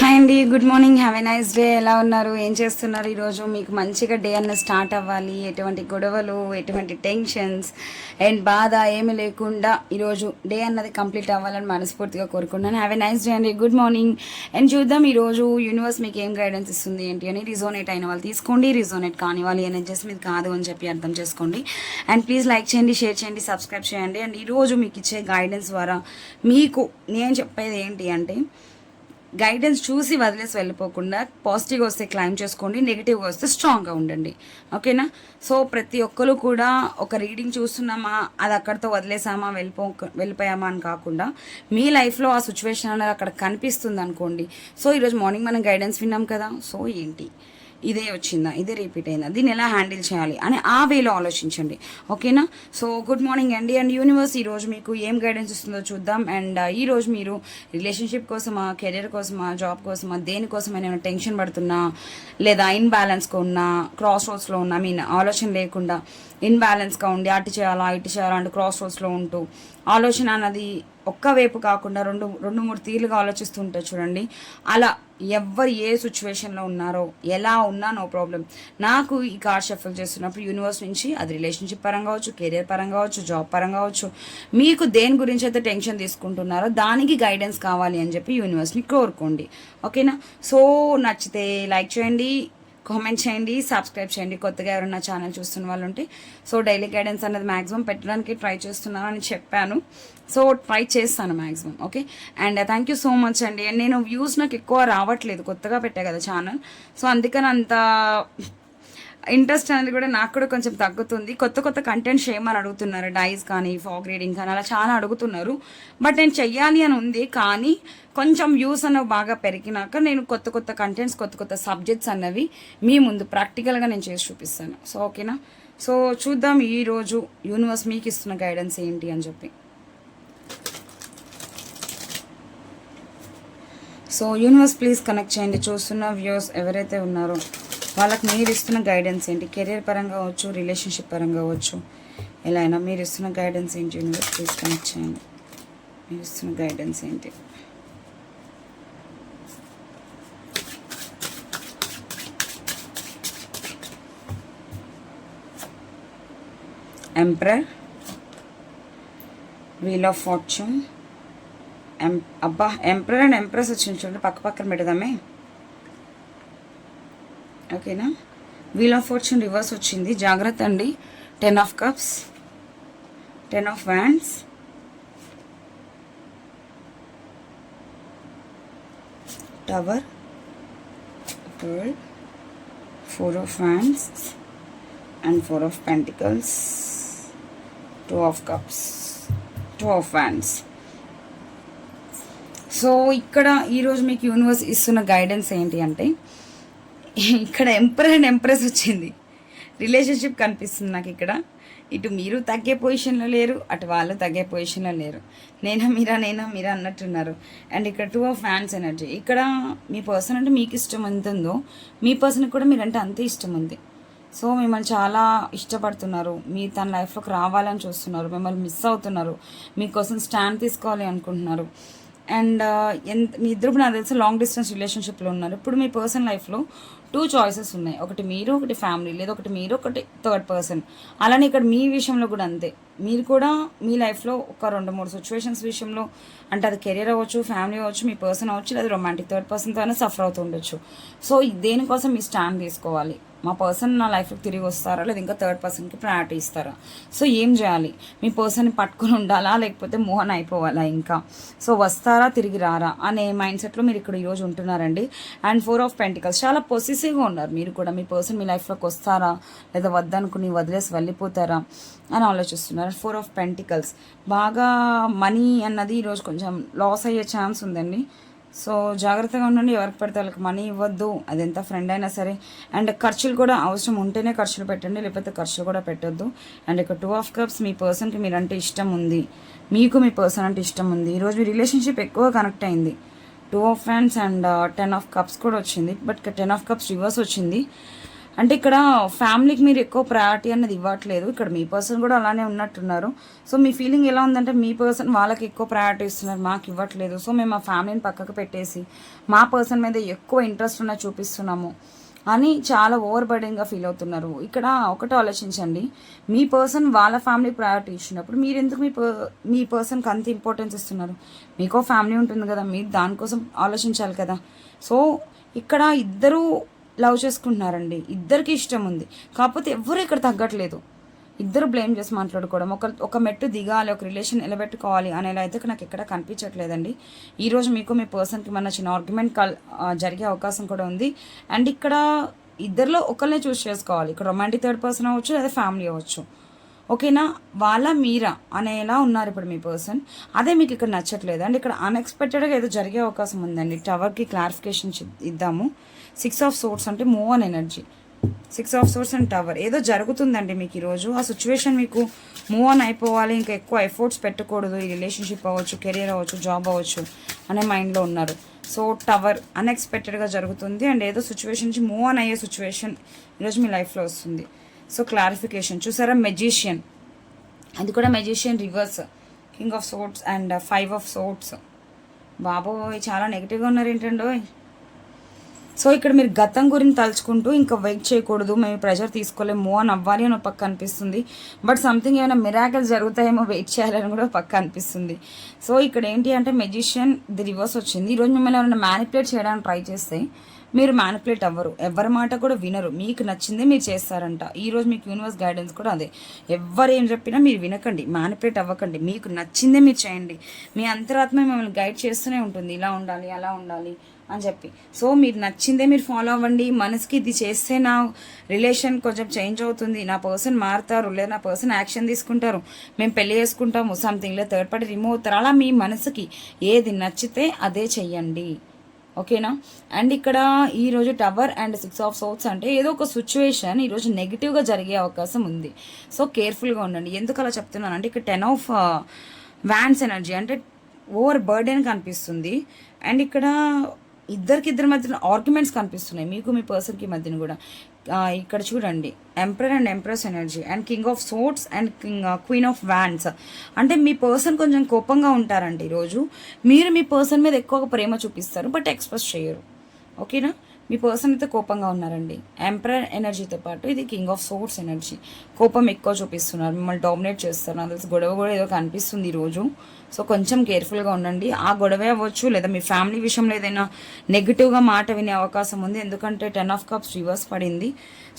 Hi అండి, good morning, have a nice day. ఎలా ఉన్నారు, ఏం చేస్తున్నారు? ఈరోజు మీకు మంచిగా డే అన్న స్టార్ట్ అవ్వాలి, ఎటువంటి గొడవలు, ఎటువంటి టెన్షన్స్ అండ్ బాధ ఏమి లేకుండా ఈరోజు డే అన్నది కంప్లీట్ అవ్వాలని మనస్ఫూర్తిగా కోరుకుంటున్నాను. హ్యావ్ ఎ నైస్ డే అండి, గుడ్ మార్నింగ్. అండ్ చూద్దాం ఈరోజు యూనివర్స్ మీకు ఏం గైడెన్స్ ఇస్తుంది ఏంటి అని. రిజోనేట్ అయిన వాళ్ళు తీసుకోండి, రిజోనేట్ కాని వాళ్ళు ఎనర్జీస్ మీద కాదు అని చెప్పి అర్థం చేసుకోండి. అండ్ ప్లీజ్ లైక్ చేయండి, షేర్ చేయండి, సబ్స్క్రైబ్ చేయండి. అండ్ ఈరోజు మీకు ఇచ్చే గైడెన్స్ ద్వారా మీకు నేను చెప్పేది ఏంటి అంటే, గైడెన్స్ చూసి వదిలేసి వెళ్ళిపోకుండా పాజిటివ్గా వస్తే క్లైమ్ చేసుకోండి, నెగిటివ్గా వస్తే స్ట్రాంగ్గా ఉండండి. ఓకేనా? సో ప్రతి ఒక్కరు కూడా ఒక రీడింగ్ చూస్తున్నామా, అది అక్కడితో వదిలేసామా, వెళ్ళిపోయామా అని కాకుండా మీ లైఫ్లో ఆ సిచ్యువేషన్ అనేది అక్కడ కనిపిస్తుంది అనుకోండి. సో ఈరోజు మార్నింగ్ మనం గైడెన్స్ విన్నాం కదా, సో ఏంటి ఇదే వచ్చిందా, ఇదే రిపీట్ అయిందా, దీన్ని ఎలా హ్యాండిల్ చేయాలి అని ఆ వేలో ఆలోచించండి. ఓకేనా? సో గుడ్ మార్నింగ్ అండి. అండ్ యూనివర్స్ ఈరోజు మీకు ఏం గైడెన్స్ ఇస్తుందో చూద్దాం. అండ్ ఈరోజు మీరు రిలేషన్షిప్ కోసమా, కెరీర్ కోసమా, జాబ్ కోసమా, దేనికోసమైనా టెన్షన్ పడుతున్నా, లేదా ఇన్బ్యాలెన్స్గా ఉన్నా, క్రాస్ రోడ్స్లో ఉన్నా, ఆలోచన లేకుండా ఇన్బ్యాలెన్స్గా ఉండి అటు చేయాలా ఇటు చేయాలా అంటే క్రాస్ రోడ్స్లో ఉంటూ ఆలోచన అన్నది ఒక్క వైపు కాకుండా రెండు మూడు తీరులుగా ఆలోచిస్తుంటే చూడండి. అలా ఎవరు ఏ సిచ్యువేషన్లో ఉన్నారో, ఎలా ఉన్నా నో ప్రాబ్లం. నాకు ఈ కార్డ్ షఫల్ చేస్తున్నప్పుడు యూనివర్స్ నుంచి అది రిలేషన్షిప్ పరంగా అవచ్చు, కెరియర్ పరంగా అవచ్చు, జాబ్ పరంగా అవచ్చు, మీకు దేని గురించి అయితే టెన్షన్ తీసుకుంటున్నారో దానికి గైడెన్స్ కావాలి అని చెప్పి యూనివర్స్ని కోరుకోండి. ఓకేనా? సో నచ్చితే లైక్ చేయండి, కామెంట్ చేయండి, సబ్స్క్రైబ్ చేయండి. కొత్తగా ఎవరైనా ఛానల్ చూస్తున్న వాళ్ళు ఉంటే. సో డైలీ గైడెన్స్ అనేది మ్యాక్సిమం పెట్టడానికి ట్రై చేస్తున్నాను అని చెప్పాను. సో ట్రై చేస్తాను maximum. Okay? And thank you so much అండి. అండ్ నేను వ్యూస్ నాకు ఎక్కువ రావట్లేదు, కొత్తగా పెట్టా కదా ఛానల్. సో అందుకని అంత ఇంట్రెస్ట్ అనేది కూడా నాకు కూడా కొంచెం తగ్గుతుంది. కొత్త కొత్త కంటెంట్ చేయమని అడుగుతున్నారు, డైస్ కానీ ఫాగ్ రీడింగ్ కానీ అలా చాలా అడుగుతున్నారు. బట్ నేను చెయ్యాలి అని ఉంది, కానీ కొంచెం వ్యూస్ అనేవి బాగా పెరిగినాక నేను కొత్త కొత్త కంటెంట్స్, కొత్త కొత్త సబ్జెక్ట్స్ అన్నవి మీ ముందు ప్రాక్టికల్గా నేను చేసి చూపిస్తాను. సో ఓకేనా? సో చూద్దాం ఈరోజు యూనివర్స్ మీకు ఇస్తున్న గైడెన్స్ ఏంటి అని చెప్పి. సో యూనివర్స్ ప్లీజ్ కనెక్ట్ చేయండి. చూస్తున్న వ్యూస్ ఎవరైతే ఉన్నారో వాళ్ళకి మీరు ఇస్తున్న గైడెన్స్ ఏంటి, కెరీర్ పరంగా అవ్వచ్చు, రిలేషన్షిప్ పరంగా అవ్వచ్చు, ఎలా అయినా మీరు ఇస్తున్న గైడెన్స్ ఏంటి యూనివర్స్ ప్లీజ్ కనెక్ట్ చేయండి. మీరు ఇస్తున్న గైడెన్స్ ఏంటి? Emperor, wheel of fortune. అబ్బా, ఎంపరర్ అండ్ ఎంప్రెస్ వచ్చింది చూడండి, పక్క పక్కన పెడదామే. ఓకేనా? వీల్ ఆఫ్ ఫార్చ్యూన్ రివర్స్ వచ్చింది, జాగ్రత్త అండి. 10 of cups, 10 of wands, tower, 4 of wands and 4 of pentacles, 2 of cups, 2 of wands. So ఇక్కడ ఈరోజు మీకు యూనివర్స్ ఇస్తున్న గైడెన్స్ ఏంటి అంటే, ఇక్కడ ఎంపరర్ అండ్ ఎంప్రెస్ వచ్చింది, రిలేషన్షిప్ కనిపిస్తుంది నాకు ఇక్కడ. ఇటు మీరు తగ్గే పొజిషన్లో లేరు, అటు వాళ్ళు తగ్గే పొజిషన్లో లేరు. నేనా మీరా అన్నట్టున్నారు. అండ్ ఇక్కడ 2 ఆఫ్ హ్యాండ్స్ ఎనర్జీ. ఇక్కడ మీ పర్సన్ అంటే మీకు ఇష్టం ఎంత ఉందో, మీ పర్సన్కి కూడా మీరంటే అంతే ఇష్టం ఉంది. సో మిమ్మల్ని చాలా ఇష్టపడుతున్నారు, మీరు తన లైఫ్లోకి రావాలని చూస్తున్నారు, మిమ్మల్ని మిస్ అవుతున్నారు, మీకోసం స్టాండ్ తీసుకోవాలి అనుకుంటున్నారు. అండ్ మీ ఇద్దరు నాకు తెలిసి లాంగ్ డిస్టెన్స్ రిలేషన్షిప్లో ఉన్నారు. ఇప్పుడు మీ పర్సన్ లైఫ్లో 2 చాయిసెస్ ఉన్నాయి, ఒకటి మీరు, ఒకటి ఫ్యామిలీ, లేదా ఒకటి మీరు, ఒకటి థర్డ్ పర్సన్. అలానే ఇక్కడ మీ విషయంలో కూడా అంతే. మీరు కూడా మీ లైఫ్లో ఒక 2-3 సిచ్యువేషన్స్ విషయంలో, అంటే అది కెరీర్ అవ్వచ్చు, ఫ్యామిలీ అవ్వచ్చు, మీ పర్సన్ అవ్వచ్చు, లేదా రొమాంటిక్ థర్డ్ పర్సన్తో అయినా సఫర్ అవుతూ ఉండొచ్చు. సో దేనికోసం మీ స్టాండ్ తీసుకోవాలి, మా పర్సన్ నా లైఫ్కి తిరిగి వస్తారా, లేదా ఇంకా థర్డ్ పర్సన్కి ప్రయారిటీ ఇస్తారా? సో ఏం చేయాలి? మీ పర్సన్ని పట్టుకుని ఉండాలా, లేకపోతే మోహన్ అయిపోవాలా ఇంకా? సో వస్తారా, తిరిగి రారా అనే మైండ్ సెట్లో మీరు ఇక్కడ ఈరోజు ఉంటున్నారండి. అండ్ 4 ఆఫ్ పెంటికల్స్, చాలా పొసెసివ్గా ఉన్నారు మీరు కూడా. మీ పర్సన్ మీ లైఫ్లోకి వస్తారా, లేదా వద్దనుకుని వదిలేసి వెళ్ళిపోతారా అని ఆలోచిస్తున్నారు. 4 ఆఫ్ పెంటికల్స్, బాగా మనీ అన్నది ఈరోజు కొంచెం లాస్ అయ్యే ఛాన్స్ ఉందండి. సో జాగ్రత్తగా ఉండండి, ఎవరికి పడితే వాళ్ళకి మనీ ఇవ్వద్దు, అది ఎంత ఫ్రెండ్ అయినా సరే. అండ్ ఖర్చులు కూడా అవసరం ఉంటేనే ఖర్చులు పెట్టండి, లేకపోతే ఖర్చులు కూడా పెట్టొద్దు. అండ్ ఇక్కడ 2 ఆఫ్ కప్స్, మీ పర్సన్కి మీరంటే ఇష్టం ఉంది, మీకు మీ పర్సన్ అంటే ఇష్టం ఉంది. ఈరోజు మీ రిలేషన్షిప్ ఎక్కువ కనెక్ట్ అయింది. 2 of hands and 10 of cups కూడా వచ్చింది, బట్ 10 ఆఫ్ కప్స్ రివర్స్ వచ్చింది. అంటే ఇక్కడ ఫ్యామిలీకి మీరు ఎక్కువ ప్రయారిటీ అనేది ఇవ్వట్లేదు. ఇక్కడ మీ పర్సన్ కూడా అలానే ఉన్నట్టున్నారు. సో మీ ఫీలింగ్ ఎలా ఉందంటే మీ పర్సన్ వాళ్ళకి ఎక్కువ ప్రయారిటీ ఇస్తున్నారు, మాకు ఇవ్వట్లేదు. సో మేము మా ఫ్యామిలీని పక్కకు పెట్టేసి మా పర్సన్ మీద ఎక్కువ ఇంట్రెస్ట్ ఉన్న చూపిస్తున్నాము అని చాలా ఓవర్ బర్డెన్గా ఫీల్ అవుతున్నారు. ఇక్కడ ఒకటి ఆలోచించండి, మీ పర్సన్ వాళ్ళ ఫ్యామిలీ ప్రయారిటీ ఇచ్చినప్పుడు మీరు ఎందుకు మీ పర్సన్కి అంత ఇంపార్టెన్స్ ఇస్తున్నారు? మీకో ఫ్యామిలీ ఉంటుంది కదా, మీరు దానికోసం ఆలోచించాలి కదా. సో ఇక్కడ ఇద్దరు లవ్ చేసుకుంటున్నారండి, ఇద్దరికి ఇష్టం ఉంది, కాకపోతే ఎవరు ఇక్కడ తగ్గట్లేదు. ఇద్దరు బ్లేమ్ చేసి మాట్లాడుకోవడం, ఒక మెట్టు దిగాలి, ఒక రిలేషన్ నిలబెట్టుకోవాలి అనేలా అయితే నాకు ఎక్కడ కనిపించట్లేదండి. ఈరోజు మీకు మీ పర్సన్కి మన చిన్న ఆర్గ్యుమెంట్ జరిగే అవకాశం కూడా ఉంది. అండ్ ఇక్కడ ఇద్దరిలో ఒకరినే చూస్ చేసుకోవాలి. ఇక్కడ రొమాంటిక్ థర్డ్ పర్సన్ అవ్వచ్చు లేదా ఫ్యామిలీ అవ్వచ్చు. ఓకేనా, వాళ్ళ మీరా అనేలా ఉన్నారు ఇప్పుడు మీ పర్సన్. అదే మీకు ఇక్కడ నచ్చట్లేదు అండ్ ఇక్కడ అన్ఎక్స్పెక్టెడ్గా ఏదో జరిగే అవకాశం ఉందండి. టవర్కి క్లారిఫికేషన్ ఇద్దాము. 6 ఆఫ్ సోర్ట్స్ అంటే move on energy, 6 of swords and tower. ఏదో జరుగుతుందండి మీకు ఈరోజు. ఆ సిచ్యువేషన్ మీకు మూవ్ ఆన్ అయిపోవాలి, ఇంకా ఎక్కువ ఎఫర్ట్స్ పెట్టకూడదు. ఈ రిలేషన్షిప్ అవ్వచ్చు, కెరీర్ అవ్వచ్చు, జాబ్ అవ్వచ్చు అనే మైండ్లో ఉన్నారు. సో టవర్ అన్ఎక్స్పెక్టెడ్గా జరుగుతుంది అండ్ ఏదో సిచ్యువేషన్ నుంచి మూవ్ ఆన్ అయ్యే సిచ్యువేషన్ ఈరోజు మీ లైఫ్లో వస్తుంది. సో క్లారిఫికేషన్ చూసారా, మెజిషియన్, అది కూడా magician reverse, king of swords and 5 of swords. బాబోయ్ చాలా నెగిటివ్గా ఉన్నారు ఏంటండో. సో ఇక్కడ మీరు గతం గురించి తలుచుకుంటూ ఇంకా వెయిట్ చేయకూడదు, మేము ప్రెషర్ తీసుకోలేము, మూవ్ ఆన్ అవ్వాలి అని పక్క అనిపిస్తుంది. బట్ సంథింగ్ ఏమైనా మిరాకిల్స్ జరుగుతాయేమో, వెయిట్ చేయాలని కూడా పక్క అనిపిస్తుంది. సో ఇక్కడ ఏంటి అంటే మెజిషియన్ ది రివర్స్ వచ్చింది. ఈరోజు మిమ్మల్ని ఏమైనా మ్యానిపులేట్ చేయడానికి ట్రై చేస్తే మీరు మ్యానిపులేట్ అవ్వరు, ఎవరి మాట కూడా వినరు, మీకు నచ్చిందే మీరు చేస్తారంట. ఈరోజు మీకు యూనివర్స్ గైడెన్స్ కూడా అదే, ఎవరు ఏం చెప్పినా మీరు వినకండి, మ్యానిపులేట్ అవ్వకండి, మీకు నచ్చిందే మీరు చేయండి. మీ అంతరాత్మ మిమ్మల్ని గైడ్ చేస్తూనే ఉంటుంది, ఇలా ఉండాలి అలా ఉండాలి అని చెప్పి. సో మీరు నచ్చిందే మీరు ఫాలో అవ్వండి. మనసుకి ఇది చేస్తే నా రిలేషన్ కొంచెం చేంజ్ అవుతుంది, నా పర్సన్ మారుతారు, లేదా నా పర్సన్ యాక్షన్ తీసుకుంటారు, మేము పెళ్లి చేసుకుంటాము సంథింగ్, లేదా థర్డ్ పార్టీ రిమూవ్ అవుతారు. అలా మీ మనసుకి ఏది నచ్చితే అదే చెయ్యండి. ఓకేనా. అండ్ ఇక్కడ ఈరోజు టవర్ అండ్ 6 ఆఫ్ సోర్ట్స్ అంటే ఏదో ఒక సిచ్యువేషన్ ఈరోజు నెగిటివ్గా జరిగే అవకాశం ఉంది. సో కేర్ఫుల్గా ఉండండి. ఎందుకు అలా చెప్తున్నాను అంటే ఇక్కడ 10 ఆఫ్ వ్యాన్స్ ఎనర్జీ అంటే ఓవర్ బర్డెన్ కనిపిస్తుంది. అండ్ ఇక్కడ ఇద్దరి మధ్యన ఆర్గ్యుమెంట్స్ కనిపిస్తున్నాయి, మీకు మీ పర్సన్కి మధ్యన కూడా. ఇక్కడ చూడండి, emperor and empress energy and king of swords and queen of wands. అంటే మీ పర్సన్ కొంచెం కోపంగా ఉంటారండి ఈరోజు. మీరు మీ పర్సన్ మీద ఎక్కువగా ప్రేమ చూపిస్తారు బట్ ఎక్స్ప్రెస్ చేయరు. ఓకేనా, మీ పర్సన్ అయితే కోపంగా ఉన్నారండి. ఎంపరర్ ఎనర్జీతో పాటు ఇది కింగ్ ఆఫ్ సోర్ట్స్ ఎనర్జీ. కోపం ఎక్కువ చూపిస్తున్నారు, మిమ్మల్ని డామినేట్ చేస్తారు. నాకు తెలిసి గొడవ కూడా ఏదో కనిపిస్తుంది ఈరోజు. సో కొంచెం కేర్ఫుల్గా ఉండండి. ఆ గొడవే అవ్వచ్చు, లేదా మీ ఫ్యామిలీ విషయంలో ఏదైనా నెగిటివ్గా మాట వినే అవకాశం ఉంది. ఎందుకంటే 10 ఆఫ్ కప్స్ రివర్స్ పడింది.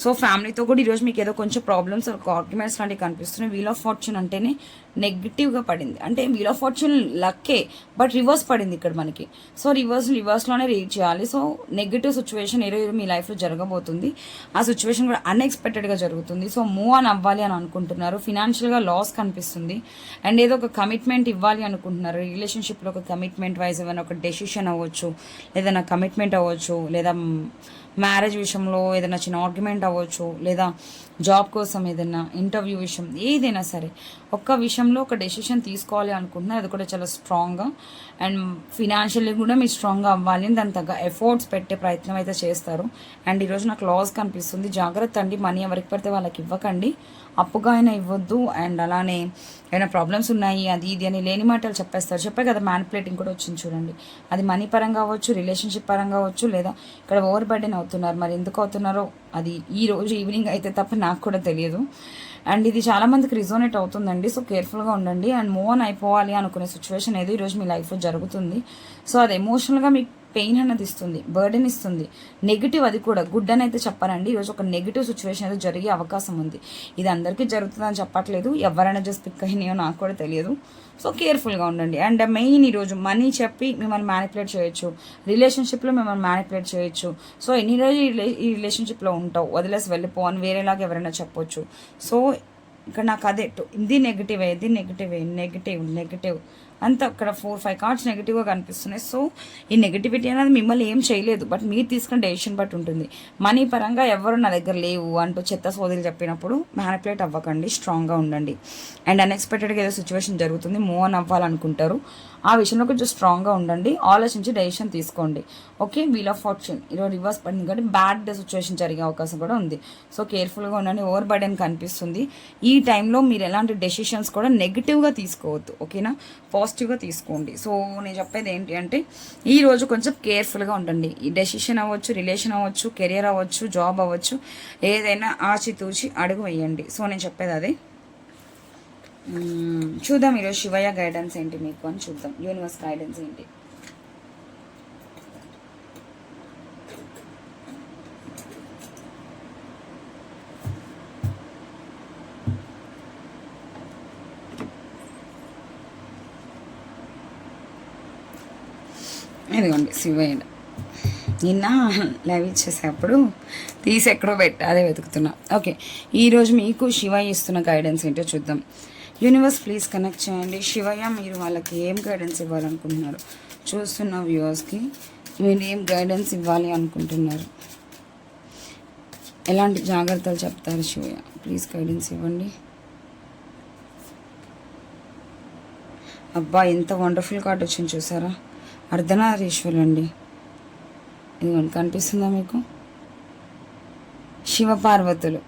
సో ఫ్యామిలీతో కూడా ఈరోజు మీకు ఏదో కొంచెం ప్రాబ్లమ్స్, ఆర్గ్యుమెంట్స్ లాంటివి కనిపిస్తున్నాయి. వీల్ ఆఫ్ ఫార్చ్యూన్ అంటేనే నెగిటివ్గా పడింది. అంటే వీల్ ఆఫ్ ఫార్చ్యూన్ లక్కే బట్ రివర్స్ పడింది ఇక్కడ మనకి. సో రివర్స్లోనే రీడ్ చేయాలి. సో నెగిటివ్ సిచ్యువేషన్ ఏదో మీ లైఫ్లో జరగబోతుంది. ఆ సిచ్యువేషన్ కూడా అన్ఎక్స్పెక్టెడ్గా జరుగుతుంది. సో మూవ్ ఆన్ అవ్వాలి అని అనుకుంటున్నారు. ఫినాన్షియల్గా లాస్ కనిపిస్తుంది. అండ్ ఏదో ఒక కమిట్మెంట్ ఇవ్వాలి అనుకుంటున్నారు. రిలేషన్షిప్లో ఒక కమిట్మెంట్ వైజ్ ఏమైనా ఒక డెసిషన్ అవ్వచ్చు, ఏదైనా కమిట్మెంట్ అవ్వచ్చు, లేదా మ్యారేజ్ విషయంలో ఏదైనా చిన్న ఆర్గ్యుమెంట్ అవ్వచ్చు, లేదా జాబ్ కోసం ఏదైనా ఇంటర్వ్యూ విషయం, ఏదైనా సరే ఒక్క విషయంలో ఒక డెసిషన్ తీసుకోవాలి అనుకుంటున్నారు. అది కూడా చాలా స్ట్రాంగ్గా అండ్ ఫినాన్షియల్లీ కూడా మీరు స్ట్రాంగ్గా అవ్వాలి అని దాని తగ్గ ఎఫర్ట్స్ పెట్టే ప్రయత్నం అయితే చేస్తారు. అండ్ ఈరోజు నాకు లాస్ కనిపిస్తుంది. జాగ్రత్త అండి, మనీ ఎవరికి పడితే వాళ్ళకి ఇవ్వకండి, అప్పుగా అయినా ఇవ్వద్దు. అండ్ అలానే ఏమైనా ప్రాబ్లమ్స్ ఉన్నాయి అది ఇది అని లేని మాటలు చెప్పేస్తారు. చెప్పే కదా మ్యానిపులేటింగ్ కూడా వచ్చింది చూడండి. అది మనీ పరంగా అవ్వచ్చు, రిలేషన్షిప్ పరంగా అవ్వచ్చు, లేదా ఇక్కడ ఓవర్ బర్డెన్ అవుతున్నారు. మరి ఎందుకు అవుతున్నారో అది ఈ రోజు ఈవినింగ్ అయితే తప్ప నాకు కూడా తెలియదు. అండ్ ఇది చాలా మందికి రిజోనేట్ అవుతుందండి. సో కేర్ఫుల్గా ఉండండి. అండ్ మూవ్ ఆన్ అయిపోవాలి అనుకునే సిచ్యువేషన్ ఏదో ఈరోజు మీ లైఫ్లో జరుగుతుంది. సో అది ఎమోషనల్గా మీకు పెయిన్ అన్నది ఇస్తుంది, బర్డెన్ ఇస్తుంది. నెగిటివ్, అది కూడా గుడ్ అని అయితే చెప్పారండి. ఈరోజు ఒక నెగిటివ్ సిచ్యువేషన్ అయితే జరిగే అవకాశం ఉంది. ఇది అందరికీ జరుగుతుందని చెప్పట్లేదు, ఎవరైనా జస్ట్ పిక్ అయినాయో నాకు కూడా తెలియదు. సో కేర్ఫుల్గా ఉండండి. అండ్ మెయిన్ ఈరోజు మనీ చెప్పి మిమ్మల్ని మ్యానిపులేట్ చేయొచ్చు, రిలేషన్షిప్లో మిమ్మల్ని మ్యానిపులేట్ చేయొచ్చు. సో ఎన్ని రోజులు ఈ రిలేషన్షిప్లో ఉంటావు, వదిలేసి వెళ్ళిపో అని వేరేలాగా ఎవరైనా చెప్పొచ్చు. సో ఇక్కడ నాకు అదే ఇది నెగిటివ్ అంత అక్కడ 4-5 కార్డ్స్ నెగిటివ్గా కనిపిస్తున్నాయి. సో ఈ నెగిటివిటీ అనేది మిమ్మల్ని ఏం చేయలేదు, బట్ మీరు తీసుకున్న డెసిషన్ బట్టి ఉంటుంది. మనీ పరంగా ఎవరు నా దగ్గర లేవు అంటూ చెత్త సోదీలు చెప్పినప్పుడు మ్యానిపులేట్ అవ్వకండి, స్ట్రాంగ్గా ఉండండి. అండ్ అన్ఎక్స్పెక్టెడ్గా ఏదో సిచ్యువేషన్ జరుగుతుంది, మూవ్ ఆన్ అవ్వాలనుకుంటారు, ఆ విషయంలో కొంచెం స్ట్రాంగ్గా ఉండండి, ఆలోచించి డెసిషన్ తీసుకోండి. ఓకే, వీల్ ఆఫ్ ఫార్చ్యూన్ ఈరోజు రివర్స్ పడింది కాబట్టి బ్యాడ్ సిచ్యువేషన్ జరిగే అవకాశం కూడా ఉంది. సో కేర్ఫుల్గా ఉండండి. ఓవర్ బర్డెన్ కనిపిస్తుంది. ఈ టైంలో మీరు ఎలాంటి డెసిషన్స్ కూడా నెగిటివ్గా తీసుకోవద్దు, ఓకేనా, పాజిటివ్గా తీసుకోండి. సో నేను చెప్పేది ఏంటి అంటే ఈరోజు కొంచెం కేర్ఫుల్గా ఉండండి. ఈ డెసిషన్ అవ్వచ్చు, రిలేషన్ అవ్వచ్చు, కెరియర్ అవ్వచ్చు, జాబ్ అవ్వచ్చు, ఏదైనా ఆచితూచి అడుగు వేయండి. సో నేను చెప్పేది అదే. చూద్దాం ఈరోజు శివయ్య గైడెన్స్ ఏంటి మీకు అని చూద్దాం. యూనివర్స్ గైడెన్స్ ఏంటి? ఇదిగోండి శివయ్య. నిన్న లైవ్ ఇచ్చేసేటప్పుడు తీసి ఎక్కడో పెట్టి అదే వెతుకుతున్నా. ఓకే, ఈరోజు మీకు శివయ్య ఇస్తున్న గైడెన్స్ ఏంటో చూద్దాం. యూనివర్స్ ప్లీజ్ కనెక్ట్ చేయండి. శివయ్య మీరు వాళ్ళకి ఏం గైడెన్స్ ఇవ్వాలనుకుంటున్నారు? చూస్తున్న వ్యూవర్స్కి మీరు ఏం గైడెన్స్ ఇవ్వాలి అనుకుంటున్నారు? ఎలాంటి జాగ్రత్తలు చెప్తారు శివయ్య? ప్లీజ్ గైడెన్స్ ఇవ్వండి. అబ్బా ఎంత వండర్ఫుల్ కార్డ్ వచ్చింది చూసారా, అర్ధనారీశ్వరులు అండి. ఇదిగోండి కనిపిస్తుందా మీకు? శివపార్వతులు.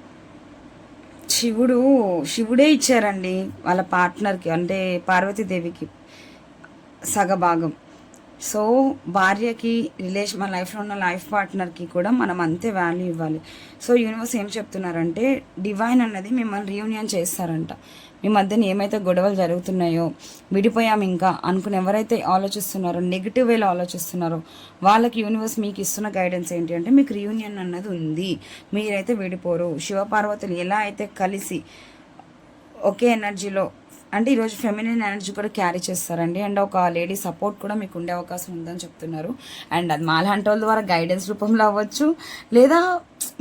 శివుడే ఇచ్చారండి వాళ్ళ పార్ట్నర్కి, అంటే పార్వతీదేవికి సగభాగం. సో భార్యకి రిలేషన్, మన లైఫ్లో ఉన్న లైఫ్ పార్ట్నర్కి కూడా మనం అంతే వాల్యూ ఇవ్వాలి. సో యూనివర్స్ ఏం చెప్తున్నారంటే డివైన్ అన్నది మిమ్మల్ని రీయూనియన్ చేస్తారంట. మీ మధ్యన ఏమైతే గొడవలు జరుగుతున్నాయో, విడిపోయాం ఇంకా అనుకుని ఎవరైతే ఆలోచిస్తున్నారో, నెగిటివ్ వేలో ఆలోచిస్తున్నారో వాళ్ళకి యూనివర్స్ మీకు ఇస్తున్న గైడెన్స్ ఏంటి అంటే మీకు రీయూనియన్ అన్నది ఉంది, మీరైతే విడిపోరు. శివపార్వతులు ఎలా అయితే కలిసి ఒకే ఎనర్జీలో, అంటే ఈరోజు ఫెమినిన్ ఎనర్జీ కూడా క్యారీ చేస్తారండి. అండ్ ఒక లేడీ సపోర్ట్ కూడా మీకు ఉండే అవకాశం ఉందని చెప్తున్నారు. అండ్ అది మాలాంటి వాళ్ళ ద్వారా గైడెన్స్ రూపంలో అవ్వచ్చు, లేదా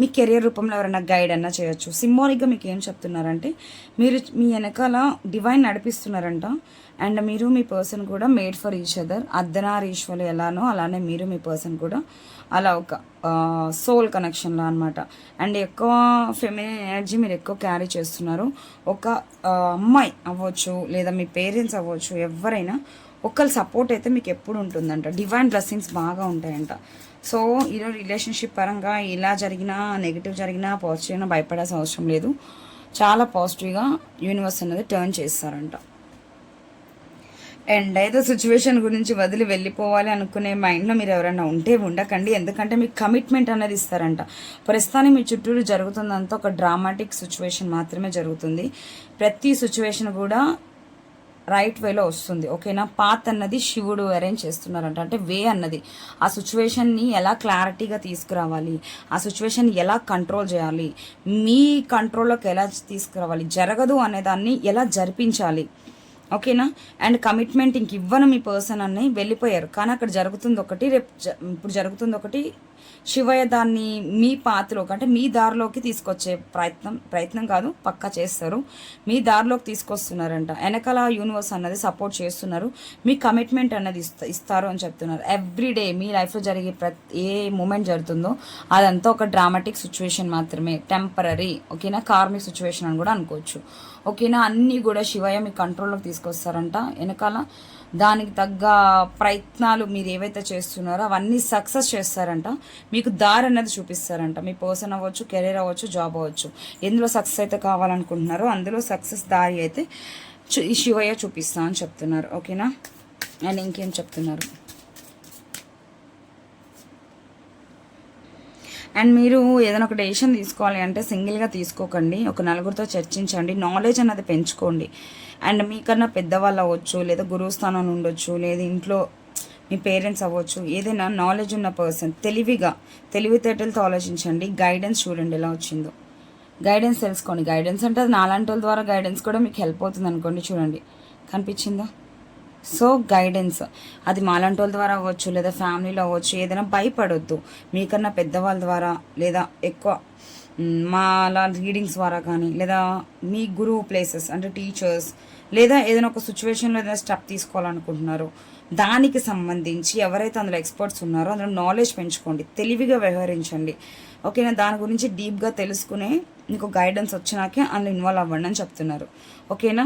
మీ కెరియర్ రూపంలో ఎవరైనా గైడ్ అన్నా చేయొచ్చు. సింబాలిక్గా మీకు ఏం చెప్తున్నారంటే మీరు మీ వెనకాల డివైన్ నడిపిస్తున్నారంట. అండ్ మీరు మీ పర్సన్ కూడా మేడ్ ఫర్ ఈచ్ అదర్. అర్ధనారీశ్వరులు ఎలానో అలానే మీరు మీ పర్సన్ కూడా అలా ఒక సోల్ కనెక్షన్లో అనమాట. అండ్ ఎక్కువ ఫెమినిన్ ఎనర్జీ మీరు ఎక్కువ క్యారీ చేస్తున్నారు. ఒక అమ్మాయి అవ్వచ్చు, లేదా మీ పేరెంట్స్ అవ్వచ్చు, ఎవరైనా ఒకళ్ళ సపోర్ట్ అయితే మీకు ఎప్పుడు ఉంటుందంట. డివైన్ బ్లెస్సింగ్స్ బాగా ఉంటాయంట. సో ఈరోజు రిలేషన్షిప్ పరంగా ఇలా జరిగినా, నెగిటివ్ జరిగినా, పాజిటివ్ అయినా భయపడాల్సిన అవసరం లేదు. చాలా పాజిటివ్గా యూనివర్స్ అనేది టర్న్ చేస్తారంట. అండ్ ఏదో సిచ్యువేషన్ గురించి వదిలి వెళ్ళిపోవాలి అనుకునే మైండ్లో మీరు ఎవరైనా ఉంటే ఉండకండి, ఎందుకంటే మీకు కమిట్మెంట్ అనేది ఇస్తారంట. ప్రస్తుతానికి మీ చుట్టూరు జరుగుతుందంతా ఒక డ్రామాటిక్ సిచ్యువేషన్ మాత్రమే జరుగుతుంది. ప్రతి సిచ్యువేషన్ కూడా రైట్ వేలో వస్తుంది, ఓకేనా. పాత్ అన్నది శివుడు అరేంజ్ చేస్తున్నారంట. అంటే వే అన్నది ఆ సిచ్యువేషన్ని ఎలా క్లారిటీగా తీసుకురావాలి, ఆ సిచ్యువేషన్ ఎలా కంట్రోల్ చేయాలి, మీ కంట్రోల్లోకి ఎలా తీసుకురావాలి, జరగదు అనేదాన్ని ఎలా జరిపించాలి, ఓకేనా. అండ్ కమిట్మెంట్ ఇంక ఇవ్వను మీ పర్సన్ అని వెళ్ళిపోయారు, కానీ అక్కడ జరుగుతుంది ఒకటి, రేపు ఇప్పుడు జరుగుతుంది ఒకటి. శివయ్య దాన్ని మీ పాత్రలోకి, అంటే మీ దారిలోకి తీసుకొచ్చే ప్రయత్నం కాదు, పక్కా చేస్తారు. మీ దారిలోకి తీసుకొస్తున్నారంట. వెనకాల యూనివర్స్ అన్నది సపోర్ట్ చేస్తున్నారు. మీ కమిట్మెంట్ అన్నది ఇస్తారు అని చెప్తున్నారు. ఎవ్రీడే మీ లైఫ్లో జరిగే ఏ మూమెంట్ జరుగుతుందో అదంతా ఒక డ్రామాటిక్ సిచ్యువేషన్ మాత్రమే, టెంపరీ, ఓకేనా. కార్మిక్ సిచ్యువేషన్ అని కూడా అనుకోవచ్చు, ఓకేనా. అన్నీ కూడా శివయ్య మీ కంట్రోల్లోకి తీసుకొస్తారంట. వెనకాల దానికి తగ్గ ప్రయత్నాలు మీరు ఏవైతే చేస్తున్నారో అవన్నీ సక్సెస్ చేస్తారంట. మీకు దారి అనేది చూపిస్తారంట. మీ పర్సన్ అవ్వచ్చు, కెరీర్ అవ్వచ్చు, జాబ్ అవ్వచ్చు, ఎందులో సక్సెస్ అయితే కావాలనుకుంటున్నారో అందులో సక్సెస్ దారి అయితే ఈ శివయ్య చూపిస్తా అని చెప్తున్నారు, ఓకేనా. అండ్ ఇంకేం చెప్తున్నారు? అండ్ మీరు ఏదైనా ఒక డెసిషన్ తీసుకోవాలి అంటే సింగిల్గా తీసుకోకండి, ఒక నలుగురితో చర్చించండి, నాలెడ్జ్ అన్నది పెంచుకోండి. అండ్ మీకన్నా పెద్దవాళ్ళు అవ్వచ్చు, లేదా గురువు స్థానం ఉండొచ్చు, లేదా ఇంట్లో మీ పేరెంట్స్ అవ్వచ్చు, ఏదైనా నాలెడ్జ్ ఉన్న పర్సన్ తెలివితేటలతో ఆలోచించండి. గైడెన్స్ చూడండి ఎలా వచ్చిందో, గైడెన్స్ తెలుసుకోండి. గైడెన్స్ అంటే అది నాలాంటి వాళ్ళ ద్వారా గైడెన్స్ కూడా మీకు హెల్ప్ అవుతుంది అనుకోండి. చూడండి కనిపించిందా? సో గైడెన్స్ అది మాలాంటి వాళ్ళ ద్వారా అవ్వచ్చు, లేదా ఫ్యామిలీలో అవ్వచ్చు. ఏదైనా భయపడొద్దు, మీకన్నా పెద్దవాళ్ళ ద్వారా లేదా ఎక్కువ మా అలా రీడింగ్స్ ద్వారా కానీ లేదా మీ గురువు ప్లేసెస్ అంటే టీచర్స్ లేదా ఏదైనా ఒక సిచ్యువేషన్లో ఏదైనా స్టెప్ తీసుకోవాలనుకుంటున్నారో దానికి సంబంధించి ఎవరైతే అందులో ఎక్స్పర్ట్స్ ఉన్నారో అందులో నాలెడ్జ్ పెంచుకోండి, తెలివిగా వ్యవహరించండి. ఓకేనా, దాని గురించి డీప్గా తెలుసుకునే మీకు గైడెన్స్ వచ్చినాకే అందులో ఇన్వాల్వ్ అవ్వండి అని చెప్తున్నారు. ఓకేనా,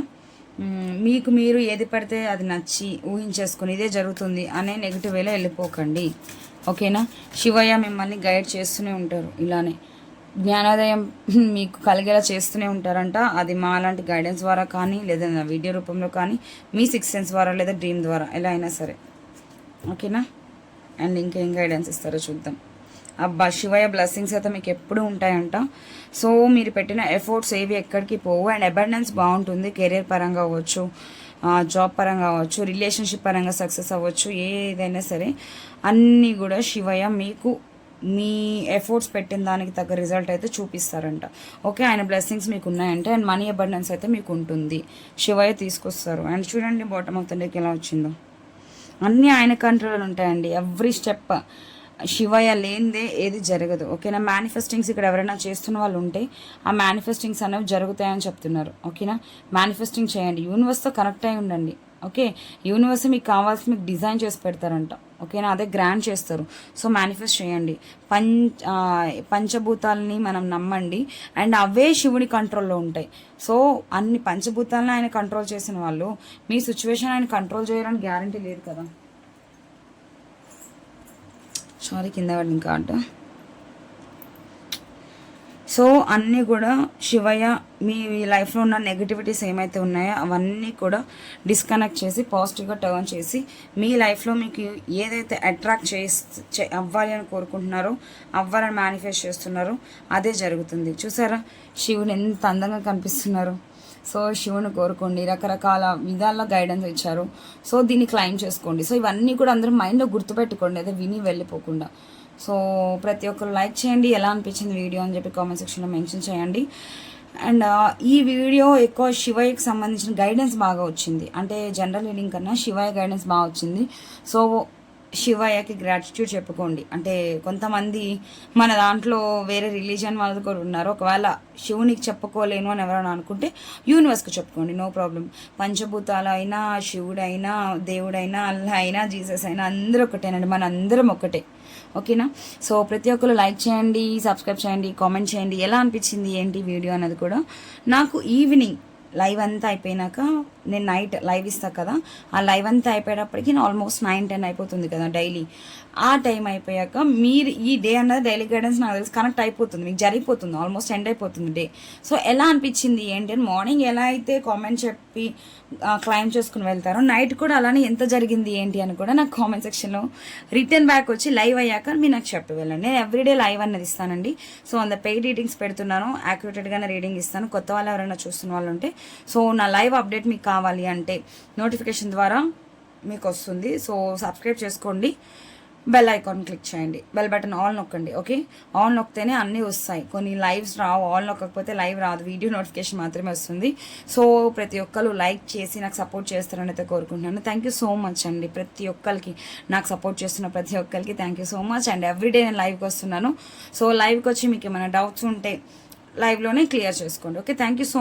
మీకు మీరు ఏది పడితే అది నచ్చి ఊహించేసుకుని ఇదే జరుగుతుంది అనే నెగిటివ్ వేలో వెళ్ళిపోకండి. ఓకేనా, శివయ్య మిమ్మల్ని గైడ్ చేస్తూనే ఉంటారు, ఇలానే జ్ఞానోదయం మీకు కలిగేలా చేస్తూనే ఉంటారంట. అది మా అలాంటి గైడెన్స్ ద్వారా కానీ లేదా నా వీడియో రూపంలో కానీ మీ సిక్స్ సెన్స్ ద్వారా లేదా డ్రీమ్ ద్వారా ఎలా అయినా సరే. ఓకేనా, అండ్ ఇంకేం గైడెన్స్ ఇస్తారో చూద్దాం. అబ్బా, శివయ్య బ్లెస్సింగ్స్ అయితే మీకు ఎప్పుడు ఉంటాయంట. సో మీరు పెట్టిన ఎఫర్ట్స్ ఏవి ఎక్కడికి పోవు అండ్ అబండెన్స్ బాగుంటుంది. కెరీర్ పరంగా అవ్వచ్చు, జాబ్ పరంగా అవ్వచ్చు, రిలేషన్షిప్ పరంగా సక్సెస్ అవ్వచ్చు, ఏదైనా సరే అన్నీ కూడా శివయ్య మీకు మీ ఎఫర్ట్స్ పెట్టిన దానికి తగ్గ రిజల్ట్ అయితే చూపిస్తారంట. ఓకే, ఆయన బ్లెస్సింగ్స్ మీకు ఉన్నాయంటే అండ్ మనీ అబండెన్స్ అయితే మీకు ఉంటుంది. శివయ్య తీసుకొస్తారు. అండ్ చూడండి బాటమ్ ఆఫ్ ద డేకి ఎలా వచ్చిందో. అన్నీ ఆయన కంట్రోల్ ఉంటాయండి. ఎవ్రీ స్టెప్ శివయ్య లేనిదే ఏది జరగదు. ఓకేనా, మేనిఫెస్టింగ్స్ ఇక్కడ ఎవరైనా చేస్తున్న వాళ్ళు ఉంటే ఆ మేనిఫెస్టింగ్స్ అనేవి జరుగుతాయని చెప్తున్నారు. ఓకేనా, మేనిఫెస్టింగ్ చేయండి, యూనివర్స్తో కనెక్ట్ అయి ఉండండి. ఓకే, యూనివర్స్ మీకు కావాల్సి మీకు డిజైన్ చేసి పెడతారంట. ఓకేనా, అదే గ్రాండ్ చేస్తారు. సో మేనిఫెస్ట్ చేయండి. పంచభూతాలని మనం నమ్మండి అండ్ అవే శివుని కంట్రోల్లో ఉంటాయి. సో అన్ని పంచభూతాలని ఆయన కంట్రోల్ చేసిన వాళ్ళు మీ సిచ్యువేషన్ ఆయన కంట్రోల్ చేయాలని గ్యారంటీ లేదు కదా. సారీ, కింద పడింది కార్డు. సో అన్నీ కూడా శివయ్య మీ లైఫ్లో ఉన్న నెగిటివిటీస్ ఏమైతే ఉన్నాయో అవన్నీ కూడా డిస్కనెక్ట్ చేసి పాజిటివ్గా టర్న్ చేసి మీ లైఫ్లో మీకు ఏదైతే అట్రాక్ట్ అవ్వాలి అని కోరుకుంటున్నారో, అవ్వాలని మేనిఫెస్ట్ చేస్తున్నారో అదే జరుగుతుంది. చూసారా శివుని ఎంత అందంగా కనిపిస్తున్నారు. సో శివుని కోరుకోండి, రకరకాల విధాల్లో గైడెన్స్ ఇచ్చారు. సో దీన్ని క్లైమ్ చేసుకోండి. సో ఇవన్నీ కూడా అందరూ మైండ్లో గుర్తుపెట్టుకోండి, అదే విని వెళ్ళిపోకుండా. సో ప్రతి ఒక్కరు లైక్ చేయండి, ఎలా అనిపించింది వీడియో అని చెప్పి కామెంట్ సెక్షన్లో మెన్షన్ చేయండి. అండ్ ఈ వీడియో ఎక్కువ శివయ్యకి సంబంధించిన గైడెన్స్ బాగా వచ్చింది, అంటే జనరల్ రీడింగ్ కన్నా శివయ్య గైడెన్స్ బాగా వచ్చింది. సో శివయ్యకి గ్రాటిట్యూడ్ చెప్పుకోండి. అంటే కొంతమంది మన దాంట్లో వేరే రిలీజియన్ వాళ్ళు కూడా ఉన్నారు. ఒకవేళ శివునికి చెప్పుకోలేను అని ఎవరైనా అనుకుంటే యూనివర్స్కి చెప్పుకోండి, నో ప్రాబ్లం. పంచభూతాలు అయినా, శివుడైనా, దేవుడైనా, అల్లా అయినా, జీసస్ అయినా అందరూ ఒకటేనండి, మన అందరం ఒకటే. ఓకేనా, సో ప్రతి ఒక్కరు లైక్ చేయండి, సబ్స్క్రైబ్ చేయండి, కామెంట్ చేయండి, ఎలా అనిపించింది ఏంటి వీడియో అన్నది కూడా. నాకు ఈవినింగ్ లైవ్ అంతా అయిపోయినాక నేను నైట్ లైవ్ ఇస్తాను కదా, ఆ లైవ్ అంతా అయిపోయేటప్పటికి ఆల్మోస్ట్ 9-10 అయిపోతుంది కదా డైలీ. ఆ టైం అయిపోయాక మీరు ఈ డే అన్నది డైలీ గైడెన్స్ నాకు తెలిసి కనెక్ట్ అయిపోతుంది, మీకు జరిగిపోతుంది, ఆల్మోస్ట్ ఎండ్ అయిపోతుంది డే. సో ఎలా అనిపించింది ఏంటి అని మార్నింగ్ ఎలా అయితే కామెంట్ చెప్పి క్లైమ్ చేసుకుని వెళ్తారో నైట్ కూడా అలానే ఎంత జరిగింది ఏంటి అని కూడా నాకు కామెంట్ సెక్షన్లో రిటర్న్ బ్యాక్ వచ్చి లైవ్ అయ్యాక మీరు నాకు చెప్పి వెళ్ళండి. నేను ఎవ్రీడే లైవ్ అన్నది ఇస్తానండి. సో అంత పెయిడ్ రీడింగ్స్ పెడుతున్నాను, యాక్యురేటెడ్గానే రీడింగ్ ఇస్తాను. కొత్త వాళ్ళు ఎవరైనా చూస్తున్న వాళ్ళు ఉంటే సో నా లైవ్ అప్డేట్ మీకు కావాలి అంటే నోటిఫికేషన్ ద్వారా మీకు వస్తుంది. సో సబ్స్క్రైబ్ చేసుకోండి, బెల్ ఐకాన్ క్లిక్ చేయండి, బెల్ బటన్ ఆల్ నొక్కండి. ఓకే, ఆల్ నొక్కితేనే అన్నీ వస్తాయి, కొన్ని లైవ్స్ రావు. ఆల్ నొక్కకపోతే లైవ్ రాదు, వీడియో నోటిఫికేషన్ మాత్రమే వస్తుంది. సో ప్రతి ఒక్కరు లైక్ చేసి నాకు సపోర్ట్ చేస్తారని అయితే కోరుకుంటున్నాను. థ్యాంక్ యూ సో మచ్ అండి, ప్రతి ఒక్కరికి నాకు సపోర్ట్ చేస్తున్న ప్రతి ఒక్కరికి thank you so much. And everyday నేను లైవ్కి వస్తున్నాను. సో లైవ్కి వచ్చి మీకు ఏమైనా డౌట్స్ ఉంటే లైవ్లోనే క్లియర్ చేసుకోండి. Okay, thank you so